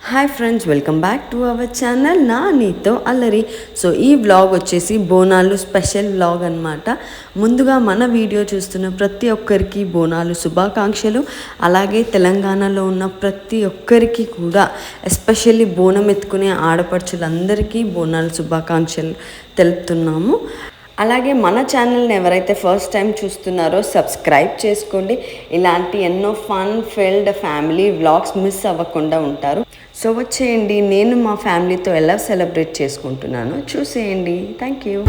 Hi friends, welcome back to our channel నా నీతో అల్లరి. సో ఈ వ్లాగ్ వచ్చేసి బోనాలు స్పెషల్ వ్లాగ్ అనమాట. ముందుగా మన వీడియో చూస్తున్న ప్రతి ఒక్కరికి బోనాలు శుభాకాంక్షలు. అలాగే తెలంగాణలో ఉన్న ప్రతి ఒక్కరికి కూడా ఎస్పెషల్లీ బోనం ఎత్తుకునే ఆడపడుచులందరికీ బోనాలు శుభాకాంక్షలు తెలుపుతున్నాము. అలాగే మన ఛానల్ని ఎవరైతే ఫస్ట్ టైం చూస్తున్నారో సబ్స్క్రైబ్ చేసుకోండి. ఇలాంటి ఎన్నో fun field family vlogs miss అవ్వకుండా ఉంటారు. సో వచ్చేయండి, నేను మా ఫ్యామిలీతో ఎలా సెలబ్రేట్ చేసుకుంటున్నానో చూసేయండి. Thank you.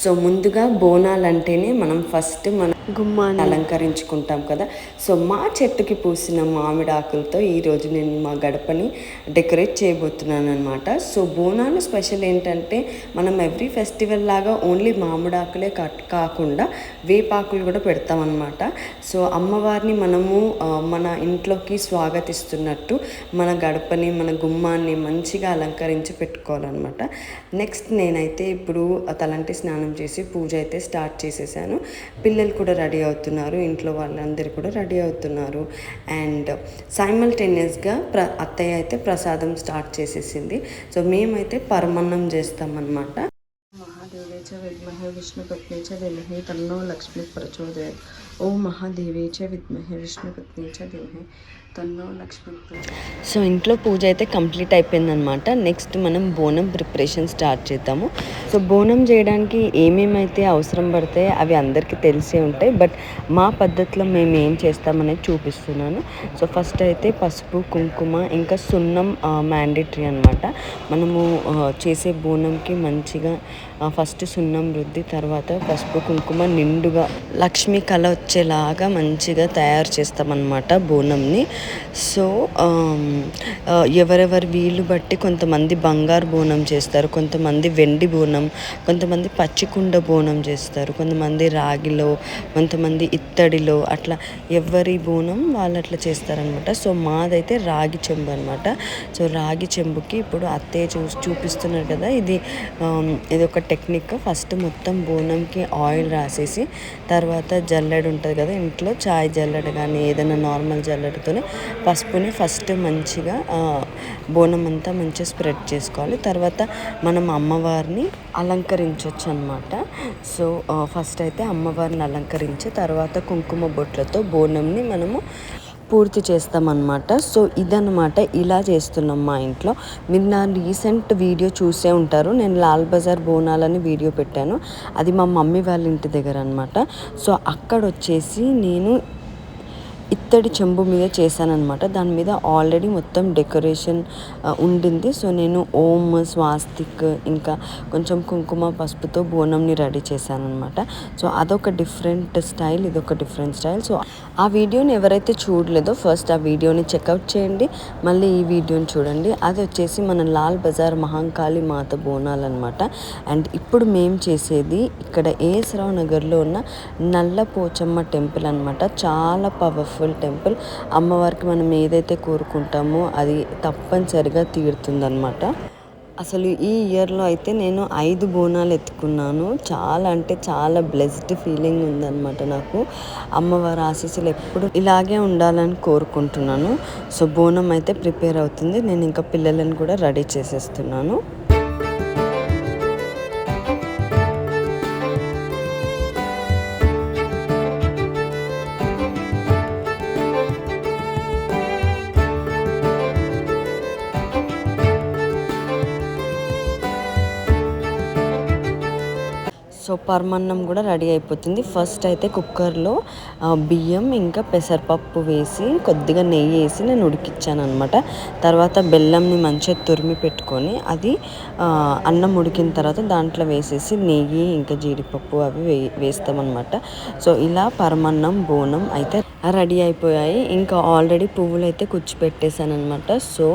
సో ముందుగా బోనాలు అంటేనే మనం ఫస్ట్ మన గుమ్మాన్ని అలంకరించుకుంటాం కదా. సో మా చెట్టుకి పూసిన మామిడి ఆకులతో ఈరోజు నేను మా గడపని డెకరేట్ చేయబోతున్నాను అనమాట. సో బోనాలు స్పెషల్ ఏంటంటే మనం ఎవ్రీ ఫెస్టివల్ లాగా ఓన్లీ మామిడి ఆకులే కాకుండా వేపాకులు కూడా పెడతామన్నమాట. సో అమ్మవారిని మనము మన ఇంట్లోకి స్వాగతిస్తున్నట్టు మన గడపని మన గుమ్మాన్ని మంచిగా అలంకరించి పెట్టుకోవాలన్నమాట. నెక్స్ట్ నేనైతే ఇప్పుడు తలంటి స్నానం చేసి పూజ అయితే స్టార్ట్ చేసేసాను. పిల్లలు కూడా రెడీ అవుతున్నారు, ఇంట్లో వాళ్ళందరూ కూడా రెడీ అవుతున్నారు. అండ్ సైమల్టేనియస్గా అత్తయ్య అయితే ప్రసాదం స్టార్ట్ చేసేసింది. సో మేమైతే పరమన్నం చేస్తామన్నమాట. మహాదేవేచ విద్మహే విష్ణుపత్నేచ ధీమహి తన్నో లక్ష్మీ ప్రచోదయాత్. ఓం మహాదేవేచ విద్మహే విష్ణుపత్నేచ ధీమహి తన్నో లక్ష్మీ. సో ఇంట్లో పూజ అయితే కంప్లీట్ అయిపోయిందనమాట. నెక్స్ట్ మనం బోనం ప్రిపరేషన్ స్టార్ట్ చేద్దాము. సో బోనం చేయడానికి ఏమేమైతే అవసరం పడతాయి అవి అందరికీ తెలిసే ఉంటాయి, బట్ మా పద్ధతిలో మేము ఏం చేస్తామనేది చూపిస్తున్నాను. సో ఫస్ట్ అయితే పసుపు కుంకుమ ఇంకా సున్నం మ్యాండేటరీ అనమాట. మనము చేసే బోనంకి మంచిగా ఫస్ట్ సున్నం రుద్ది తర్వాత పసుపు కుంకుమ నిండుగా లక్ష్మీ కళ వచ్చేలాగా మంచిగా తయారు చేస్తామన్నమాట బోనంని. సో ఎవరెవరి వీలు బట్టి కొంతమంది బంగారు బోనం చేస్తారు, కొంతమంది వెండి బోనం, కొంతమంది పచ్చికుండ బోనం చేస్తారు, కొంతమంది రాగిలో, కొంతమంది ఇత్తడిలో, అట్లా ఎవరి బోనం వాళ్ళు అట్లా చేస్తారనమాట. సో మాదైతే రాగి చెంబు అనమాట. సో రాగి చెంబుకి ఇప్పుడు అత్తయ్య చూపిస్తున్నారు కదా, ఇది ఒక టెక్నిక్. ఫస్ట్ మొత్తం బోనంకి ఆయిల్ రాసేసి తర్వాత జల్లెడ ఉంటుంది కదా ఇంట్లో, చాయ్ జల్లెడ కానీ ఏదైనా నార్మల్ జల్లెడతోనే పసుపుని ఫస్ట్ మంచిగా బోనం అంతా మంచిగా స్ప్రెడ్ చేసుకోవాలి. తర్వాత మనం అమ్మవారిని అలంకరించవచ్చు అనమాట. సో ఫస్ట్ అయితే అమ్మవారిని అలంకరించి తర్వాత కుంకుమ బొట్లతో బోనంని మనము పూర్తి చేస్తామన్నమాట. సో ఇదన్నమాట, ఇలా చేస్తున్నాం మా ఇంట్లో. మీరు నా రీసెంట్ వీడియో చూసే ఉంటారు, నేను లాల్ బజార్ బోనాలని వీడియో పెట్టాను. అది మా మమ్మీ వాళ్ళ ఇంటి దగ్గర అనమాట. సో అక్కడ వచ్చేసి నేను ఇత్తడి చెంబు మీద చేశానమాట. దాని మీద ఆల్రెడీ మొత్తం డెకరేషన్ ఉండింది. సో నేను ఓం స్వాస్తిక్ ఇంకా కొంచెం కుంకుమ పసుపుతో బోనంని రెడీ చేశానమాట. సో అదొక డిఫరెంట్ స్టైల్, ఇదొక డిఫరెంట్ స్టైల్. సో ఆ వీడియోని ఎవరైతే చూడలేదో ఫస్ట్ ఆ వీడియోని చెక్అవుట్ చేయండి, మళ్ళీ ఈ వీడియోని చూడండి. అది వచ్చేసి మన లాల్ బజార్ మహంకాళి మాత బోనాలు అనమాట. అండ్ ఇప్పుడు మేము చేసేది ఇక్కడ ఏఎస్ రావు నగర్లో ఉన్న నల్ల పోచమ్మ టెంపుల్ అనమాట. చాలా పవర్ఫుల్ టెంపుల్. అమ్మవారికి మనం ఏదైతే కోరుకుంటామో అది తప్పనిసరిగా తీరుతుందనమాట. అసలు ఈ ఇయర్లో అయితే నేను 5 బోనాలు ఎత్తుకున్నాను. చాలా అంటే చాలా బ్లెస్డ్ ఫీలింగ్ ఉందన్నమాట నాకు. అమ్మవారి ఆశీస్సులు ఎప్పుడు ఇలాగే ఉండాలని కోరుకుంటున్నాను. సో బోనం అయితే ప్రిపేర్ అవుతుంది, నేను ఇంకా పిల్లలను కూడా రెడీ చేసేస్తున్నాను. సో పరమన్నం కూడా రెడీ అయిపోతుంది. ఫస్ట్ అయితే కుక్కర్లో బియ్యం ఇంకా పెసరపప్పు వేసి కొద్దిగా నెయ్యి వేసి నేను ఉడికిచ్చాను అనమాట. తర్వాత బెల్లంని మంచిగా తురిమి పెట్టుకొని అది అన్నం ఉడికిన తర్వాత దాంట్లో వేసేసి నెయ్యి ఇంకా జీడిపప్పు అవి వేస్తామన్నమాట. సో ఇలా పరమన్నం బోనం అయితే రెడీ అయిపోయాయి. ఇంకా ఆల్రెడీ పువ్వులు అయితే కూర్చిపెట్టేశాను అనమాట. సో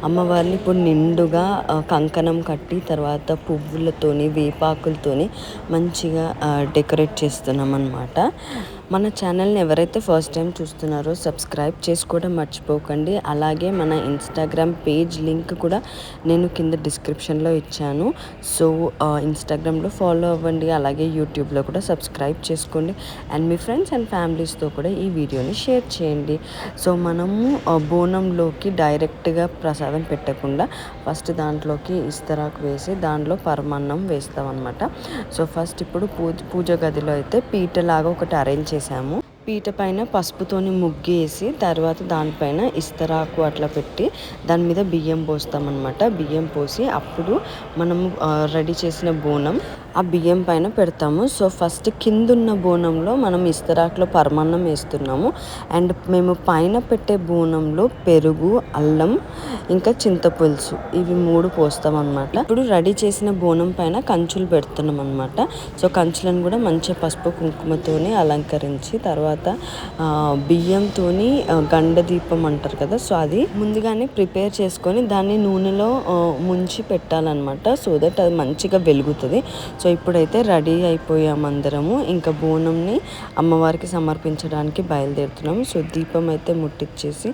అమ్మవారిని ఇప్పుడు నిండుగా కంకణం కట్టి తర్వాత పువ్వులతోని వేపాకులతోని మంచిగా డెకరేట్ చేస్తున్నాం అనమాట. మన ఛానల్ని ఎవరైతే ఫస్ట్ టైం చూస్తున్నారో సబ్స్క్రైబ్ చేసుకోవడం మర్చిపోకండి. అలాగే మన ఇన్స్టాగ్రామ్ పేజ్ లింక్ కూడా నేను కింద డిస్క్రిప్షన్లో ఇచ్చాను. సో ఇన్స్టాగ్రామ్లో ఫాలో అవ్వండి, అలాగే యూట్యూబ్లో కూడా సబ్స్క్రైబ్ చేసుకోండి. అండ్ మీ ఫ్రెండ్స్ అండ్ ఫ్యామిలీస్తో కూడా ఈ వీడియోని షేర్ చేయండి. సో మనము బోనంలోకి డైరెక్ట్గా ప్రసాదం పెట్టకుండా ఫస్ట్ దాంట్లోకి ఇస్తరాకు వేసి దాంట్లో పరమాన్నం వేస్తాం అనమాట. సో ఫస్ట్ ఇప్పుడు పూజ గదిలో అయితే పీటలాగా ఒకటి అరేంజ్ చేసాము. పీట పైన పసుపుతోని ముగ్గేసి తర్వాత దానిపైన ఇస్తరాకు అట్లా పెట్టి దాని మీద బియ్యం పోస్తామన్నమాట. బియ్యం పోసి అప్పుడు మనము రెడీ చేసిన బోనం ఆ బియ్యం పైన పెడతాము. సో ఫస్ట్ కిందున్న బోనంలో మనం ఇస్తరాకులో పరమాన్నం వేస్తున్నాము. అండ్ మేము పైన పెట్టే బోనంలో పెరుగు, అల్లం, ఇంకా చింతపులుసు ఇవి 3 పోస్తాం అనమాట. ఇప్పుడు రెడీ చేసిన బోనం పైన కంచులు పెడుతున్నాం అనమాట. సో కంచులను కూడా మంచిగా పసుపు కుంకుమతోని అలంకరించి తర్వాత బియ్యంతో గండ దీపం అంటారు కదా, సో అది ముందుగానే ప్రిపేర్ చేసుకొని దాన్ని నూనెలో ముంచి పెట్టాలన్నమాట. సో దట్ అది మంచిగా వెలుగుతుంది. సో ఇప్పుడైతే రెడీ అయిపోయాం అందరము. ఇంకా బోనంని అమ్మవారికి సమర్పించడానికి బయలుదేరుతున్నాము. సో దీపం అయితే ముట్టించేసి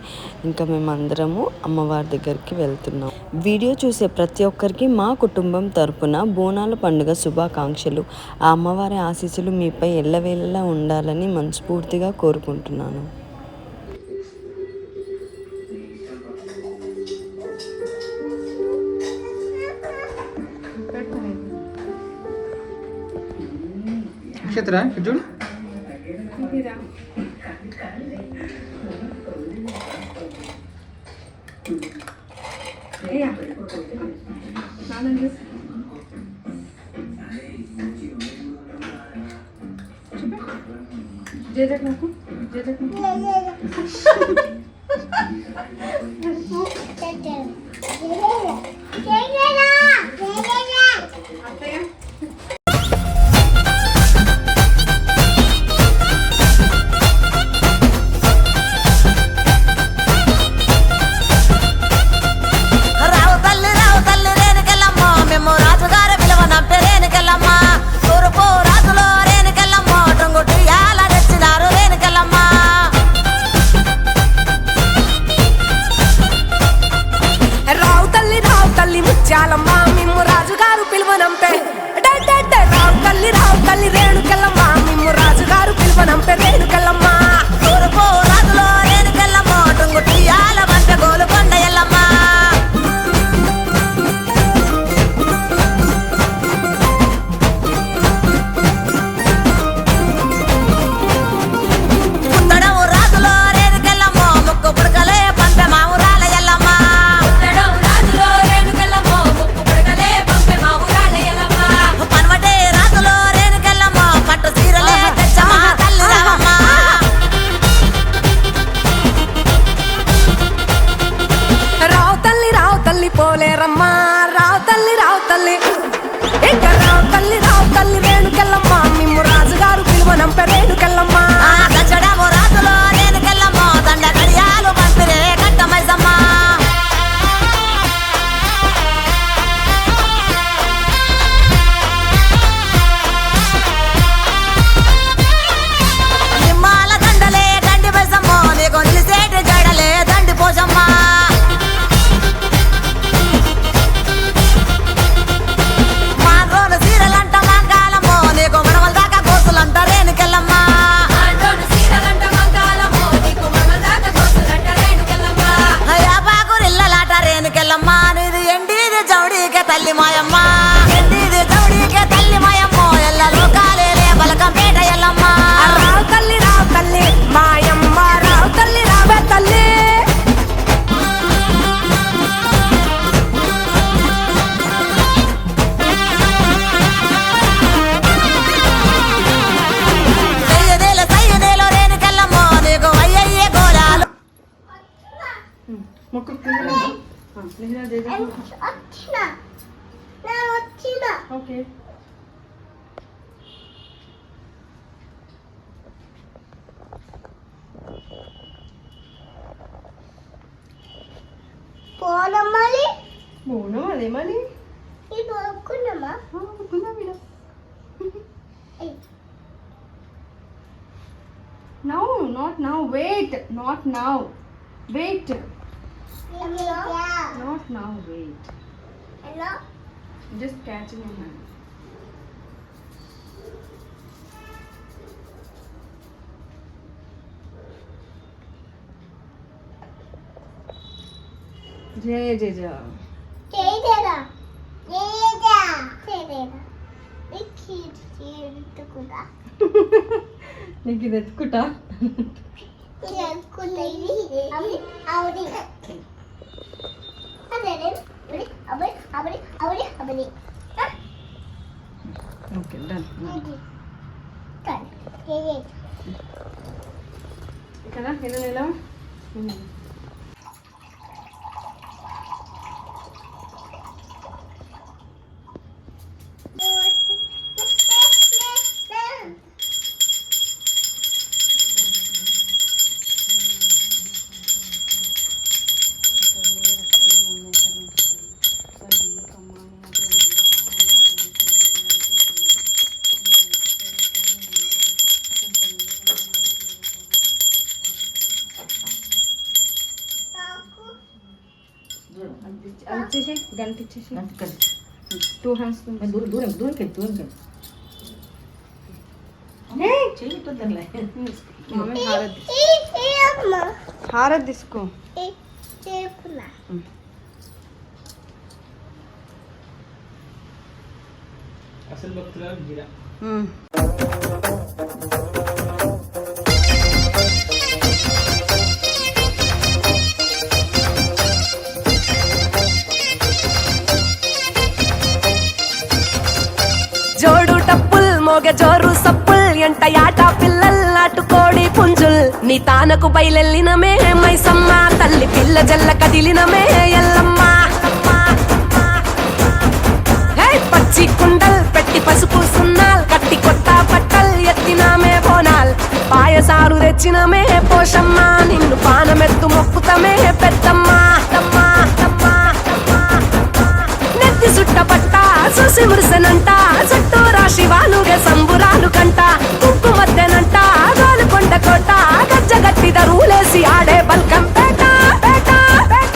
ఇంకా మేమందరము అమ్మవారి దగ్గరికి వెళ్తున్నాం. వీడియో చూసే ప్రతి ఒక్కరికి మా కుటుంబం తరపున బోనాల పండుగ శుభాకాంక్షలు. ఆ అమ్మవారి ఆశీస్సులు మీపై ఎల్లవేళలా ఉండాలని మనస్ఫూర్తిగా కోరుకుంటున్నాను. నక్షత్ర చూడు జేజక్ నాకు జేజక్ అత్తయ్య తల్లి మాయమ్మ ఎండిది దౌడికే తల్లి మాయమ్మ ఎల్ల లోకాలేలే బలకంపేట ఎల్లమ్మ రావు తల్లి మాయమ్మ రావు తల్లి రావే తల్లి సయ్యదేలో రేణుకెల్లమ్మ నీకు అయ్యయ్యే గోళాలు ఓకే అదేమని కొనుక్కున్నామా now not now wait not now wait not now wait ఎలా just catch in your hand జయ జయ జయ చేయదేరా చేయదా చేయదేరా కూడా నీకు ఇది ఎత్తుకుంటా ఓకే డన్ కదా ఎలా ఎలా అది ఇచ్చేసి గంట ఇచ్చేసి 2 hands దూరం దూరం దూరం దూరం చేయట్లేదులే మామీ హారత్ తీసుకో అసలు భక్తుల గిరా జోడు టప్పుల్ మోగ జోరు సప్పుల్ ఎంట యాట పిల్లల్ నాటుకోడి పుంజుల్ నీ తానకు బయలెల్లినమే మైసమ్మ తల్లి పిల్ల జల్ల కదిలినమే ఎల్లమ్మ హే పచ్చి కుండల్ పెట్టి పసుపు సున్నాల్ కట్టి కొత్త బట్టల్ ఎత్తినామే బోనాల్ పాయసారు తెచ్చినమే పోషమ్మ నిన్ను పానమెత్తు మొక్కుతమే పెద్దమ్మ నెత్తి సుట్ట పట్ట చూసి మురిసెనంట చుట్టూరా శివానుగే సంబురాలు కంట కుక్కు మధ్యనంట గోలుకొండ కోట గజ్జ గట్టి దరువులేసి ఆడే బల్కం పేట పేట పేట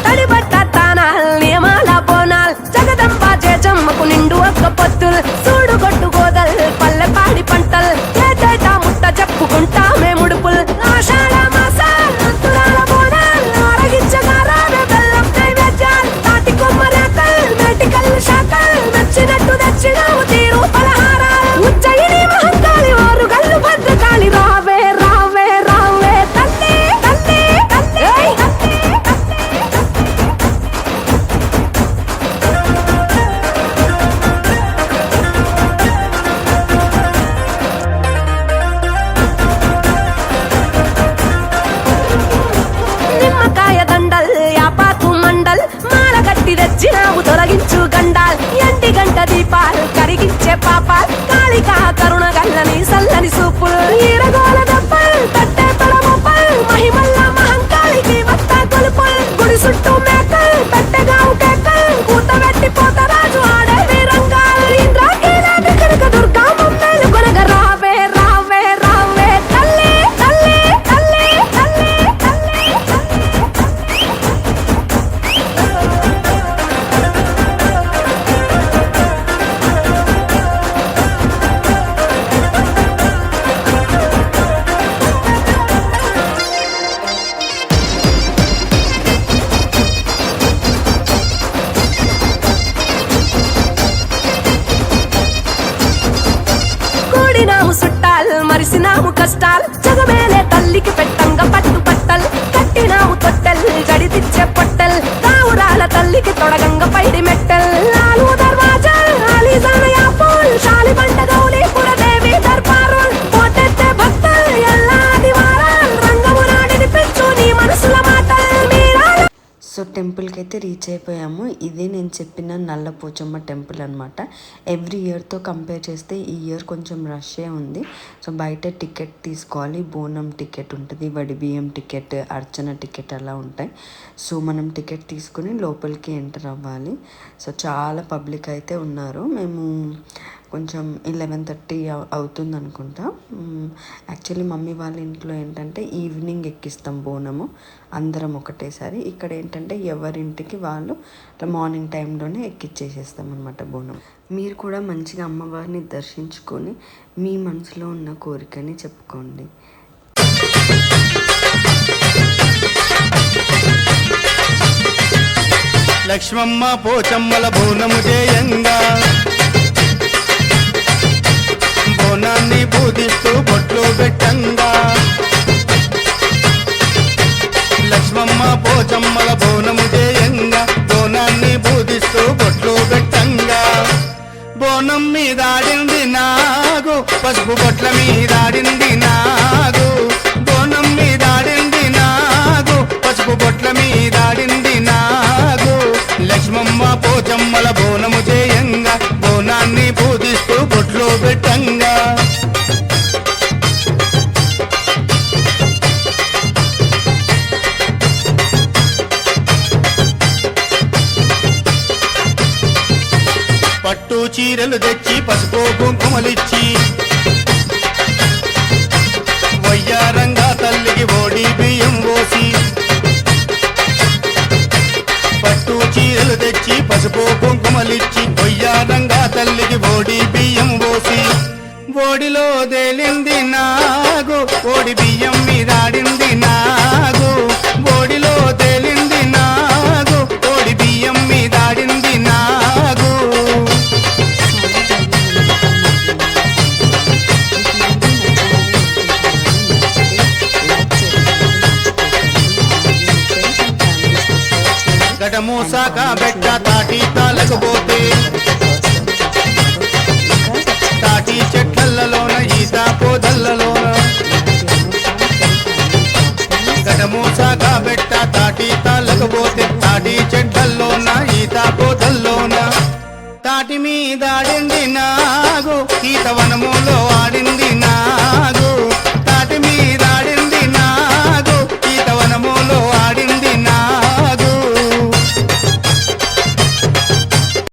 తడిబట్ట తానాల్ నియమాల బోనాల్ జగదంబ జయజమ్మకు నిండు ఒక్క పొత్తుల్ సూడు గొట్టు గోదల్ పల్లె పాడి పంటల్ ఏటేటా ముట్ట చెప్పుకుంటామే ముడుపుల్ ఆషాఢ మాసాల్ అంతురాల బోనాల్ ఆరగించగారామే బెల్లం నైవేద్యాల్ తాటి కొమ్మరేకల్ మేటికల్ శాఖల్ నచ్చినట్టు తెచ్చినావు తీరు పలహారాల్ ఉజ్జయిని మహంకాళి ఓరు గల్లు భద్రకాళి రావే రావే రావే తల్లి తల్లి తల్లి నిమ్మకాయ దండల్ యాపాకు మండల్ మాల గట్టి తెచ్చినావు తొలగించు గండాల్ ఎంటి గంట దీపాల్ కరిగించే పాపాల్ కాళికా కరుణ గల్లని సల్లని సూపుల్ ఈరగోల దప్పల్ తట్టే తొలముపల్ మహిమల్ల మహంకాళికి వత్త కొలుపుల్ గుడి చుట్టూ మేకల్ పెట్టెగావు కేకల్ కూత వెట్టి పోత రాజు ఆడే వీరంగాల్ ఇంద్రాకీలాంటి కనక దుర్గా మమ్మేలు కొనగ రావే రావే రావే తల్లి తల్లి తల్లి తల్లి తల్లి కూడినాము సుట్టాల్ మరిసినాము కష్టాల్ జగమేలే తల్లికి పెట్టంగ పట్టు పట్టల్ కట్టినాము తొట్టెల్ జడితిచ్చే పొట్టెల్ కావురాల తల్లికి తొడగంగ పైడి మెట్టెల్ నాలుగు దర్వాజాల్ ఆలీజాన యాపూల్ శాలి బండ గౌలి పురదే టెంపుల్కి అయితే రీచ్ అయిపోయాము. ఇదే నేను చెప్పిన నల్ల పోచమ్మ టెంపుల్ అనమాట. ఎవ్రీ ఇయర్తో కంపేర్ చేస్తే ఈ ఇయర్ కొంచెం రష్ే ఉంది. సో బయట టికెట్ తీసుకోవాలి. బోనం టికెట్ ఉంటుంది, వడి బియ్యం టికెట్, అర్చన టికెట్ అలా ఉంటాయి. సో మనం టికెట్ తీసుకుని లోపలికి ఎంటర్ అవ్వాలి. సో చాలా పబ్లిక్ అయితే ఉన్నారు. మేము కొంచెం 11:30 అవుతుంది అనుకుంటా. యాక్చువల్లీ మమ్మీ వాళ్ళ ఇంట్లో ఏంటంటే ఈవినింగ్ ఎక్కిస్తాం బోనము అందరం ఒకటేసారి. ఇక్కడ ఏంటంటే ఎవరింటికి వాళ్ళు మార్నింగ్ టైంలోనే ఎక్కిచ్చేసేస్తాం అనమాట బోనం. మీరు కూడా మంచిగా అమ్మవారిని దర్శించుకొని మీ మనసులో ఉన్న కోరికని చెప్పుకోండి. లక్ష్మమ్మ పోచమ్మల బోనము జయంగా బోనాన్ని పూజిస్తూ బొట్లు పెట్టంగా. లక్ష్మమ్మ పోచమ్మల బోనము జయంగా బోనాన్ని పూజిస్తూ బొట్లు పెట్టంగా. బోనం మీదాడింది నాగు, పసుపు బొట్ల మీదాడింది నాగు. బోనం మీదాడింది నాగు, పసుపు బొట్ల మీదాడింది నాగు. లక్ష్మమ్మ పోచమ్మల బోనము జయంగా బోనాన్ని పూజిస్తూ బొట్లు పెట్టంగా. పట్టు చీరలు తెచ్చి పసుపు కుంకుమలిచ్చి వయ్యారంగా తల్లికి ఓడి బియ్యం పోసి. పట్టు చీరలు తెచ్చి పసుపు కుంకుమలిచ్చి వయ్యారంగా తల్లికి ఓడి బియ్యం పోసి. ఓడిలో తేలింది నాగు, ఓడి బియ్యం మీదాడింది నాగు. ఓడిలో తేలింది నాగు, ఓడి బియ్యం మీదాడింది నాగు. గడమూసాక బెట్ట తాటి తాలకపోతే తాటి చెట్లలోన ఈత పోదల్లలోన. గడమూసాక బెట్ట తాటి తాలకపోతే తాటి చెట్లలోన ఈత పోదల్లోన. తాటి మీదాడింది నాగు, ఈత వనములో ఆడింది నాగు.